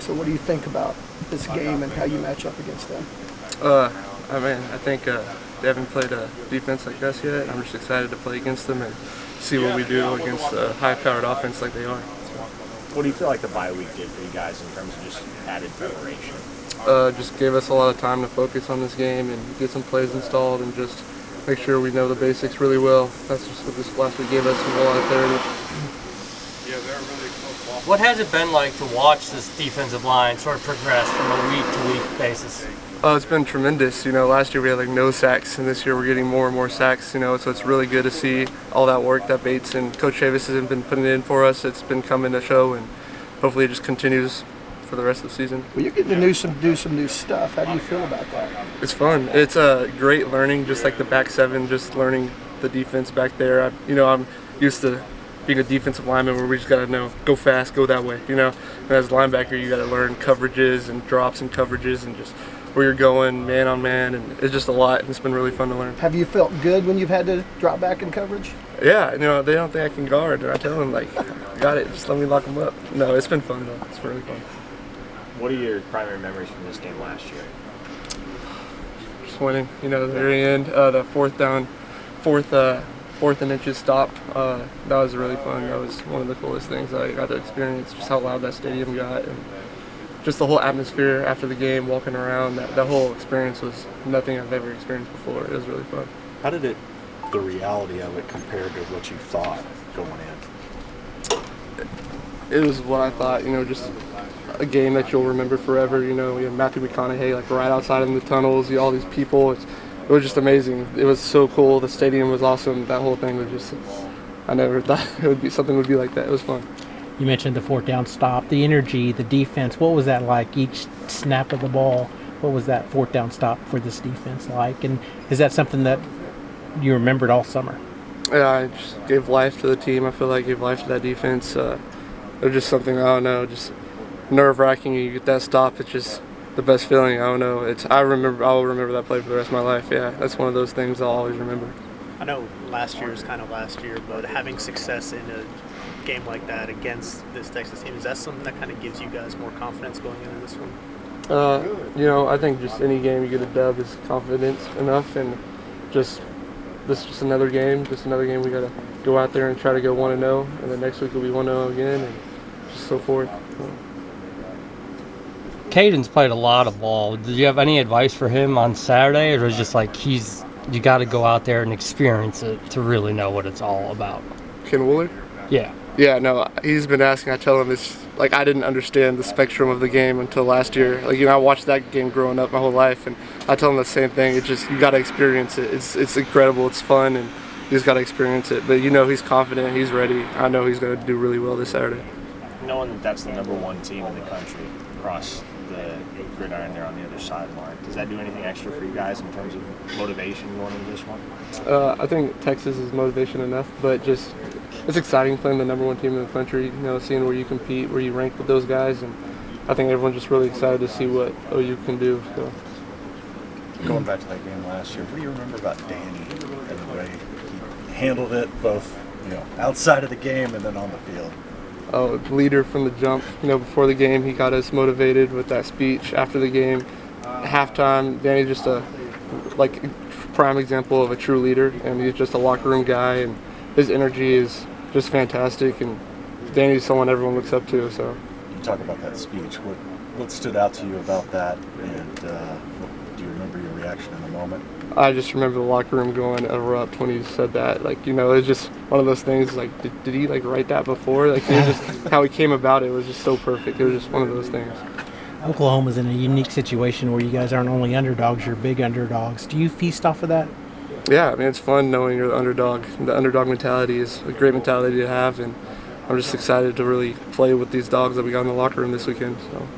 So what do you think about this game and how you match up against them? I think they haven't played a defense like us yet. I'm just excited to play against them and see what we do against a high-powered offense like they are. What do you feel like the bye week did for you guys in terms of just added preparation? Just gave us a lot of time to focus on this game and get some plays installed and just make sure we know the basics really well. That's just what this last week gave us, a lot of clarity. What has it been like to watch this defensive line sort of progress from a week-to-week basis? It's been tremendous. Last year we had no sacks, and this year we're getting more and more sacks. So it's really good to see all that work that Bates and Coach Chavis has been putting in for us. It's been coming to show, and hopefully it just continues for the rest of the season. Well, you're getting to do some new stuff. How do you feel about that? It's fun. It's great learning, just like the back seven, just learning the defense back there. I'm used to being a defensive lineman where we just got to go fast, go that way. And as a linebacker, you got to learn coverages and drops and coverages and just where you're going man on man, and it's just a lot, and it's been really fun to learn. Have you felt good when you've had to drop back in coverage? Yeah, they don't think I can guard, and I tell them, got it, just let me lock them up. No, it's been fun, though. It's really fun. What are your primary memories from this game last year? Just winning, the very end, the fourth and inches stop. That was really fun. That was one of the coolest things I got to experience, just how loud that stadium got, and just the whole atmosphere after the game, walking around. That whole experience was nothing I've ever experienced before. It was really fun. How did the reality of it compare to what you thought going in? It was what I thought, just a game that you'll remember forever. We had Matthew McConaughey right outside in the tunnels, all these people. It was just amazing. It was so cool. The stadium was awesome. That whole thing was just, I never thought something would be like that. It was fun. You mentioned the fourth down stop, the energy, the defense. What was that like each snap of the ball? What was that fourth down stop for this defense like? And is that something that you remembered all summer? Yeah, I just gave life to the team. I feel like I gave life to that defense. It was just something, I don't know, just nerve-wracking. You get that stop, it's just the best feeling. I don't know. I'll remember that play for the rest of my life. Yeah, that's one of those things I'll always remember. I know last year is kind of last year, but having success in a game like that against this Texas team, is that something that kind of gives you guys more confidence going into this one? I think just any game you get a dub is confidence enough, and this is just another game. We got to go out there and try to go 1-0, and then next week will be 1-0 again, and just so forth. Caden's played a lot of ball. Did you have any advice for him on Saturday, or was it just you got to go out there and experience it to really know what it's all about? Ken Wooler? Yeah. Yeah, no, he's been asking. I tell him it's I didn't understand the spectrum of the game until last year. I watched that game growing up my whole life, and I tell him the same thing. It's just you got to experience it. It's incredible. It's fun, and you just got to experience it. But he's confident. He's ready. I know he's going to do really well this Saturday. Knowing that that's the #1 team in the country across the gridiron there on the other sideline, does that do anything extra for you guys in terms of motivation going into this one? I think Texas is motivation enough, but just it's exciting playing the #1 team in the country, seeing where you compete, where you rank with those guys, and I think everyone's just really excited to see what OU can do. So. Going back to that game last year, what do you remember about Danny and the way he handled it, both outside of the game and then on the field? Oh, leader from the jump. Before the game, he got us motivated with that speech. After the game, halftime, Danny's just a prime example of a true leader, and he's just a locker room guy, and his energy is just fantastic. And Danny's someone everyone looks up to. So, you talk about that speech. What stood out to you about that, and do you remember your reaction in the moment? I just remember the locker room going erupt when he said that. It's just one of those things. Did he write that before? Just how he came about it was just so perfect. It was just one of those things. Oklahoma's in a unique situation where you guys aren't only underdogs, you're big underdogs. Do you feast off of that? Yeah, it's fun knowing you're the underdog. The underdog mentality is a great mentality to have, and I'm just excited to really play with these dogs that we got in the locker room this weekend. So.